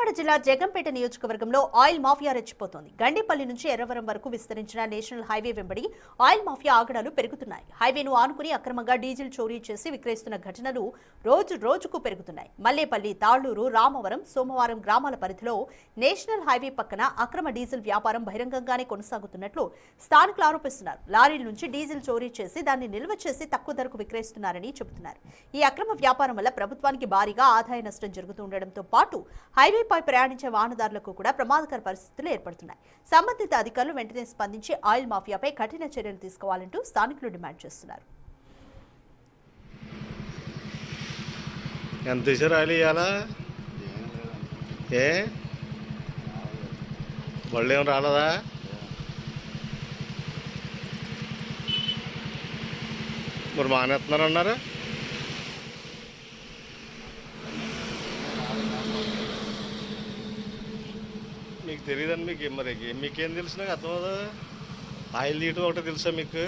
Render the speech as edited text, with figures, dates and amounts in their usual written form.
కాకినాడ జిల్లా జగంపేట నియోజకవర్గంలో oil mafia రెచ్చిపోతోంది. Gandipalli నుంచి ఎర్రవరం వరకు విస్తరించిన నేషనల్ హైవే వెంబడి ఆయిల్ మాఫియా ఆగడాలు పెరుగుతున్నాయి. హైవేను ఆనుకుని అక్రమంగా డీజిల్ చోరీ చేసి విక్రయిస్తున్న ఘటనలు రోజు రోజుకు పెరుగుతున్నాయి. మల్లేపల్లి, తాళ్లూరు, రామవరం, సోమవారం గ్రామాల పరిధిలో నేషనల్ హైవే పక్కన అక్రమ డీజిల్ వ్యాపారం బహిరంగంగానే కొనసాగుతున్నట్లు స్థానికులు ఆరోపిస్తున్నారు. లారీల నుంచి డీజిల్ చోరీ చేసి దాన్ని నిల్వ చేసి తక్కువ ధరకు విక్రయిస్తున్నారని చెబుతున్నారు. ఈ అక్రమ వ్యాపారం వల్ల ప్రభుత్వానికి భారీగా ఆదాయ నష్టం జరుగుతుండటంతో పాటు హైవేపై ప్రయాణించే వాహనదారులకు కూడా ప్రమాదకర పరిస్థితులు ఏర్పడుతున్నాయి. సంబంధిత అధికారులు వెంటనే స్పందించి ఆయిల్ మాఫియాపై కఠిన చర్యలు తీసుకోవాలంటూ స్థానికులు డిమాండ్ చేస్తున్నారు. రాలేదా? మరి మానేస్తున్నారన్నారు. మీకు తెలియదండి. మీకేం తెలుసు? నాకు అర్థం అవుదా? ఆయిల్ తీయటం ఒకటి తెలుసా మీకు?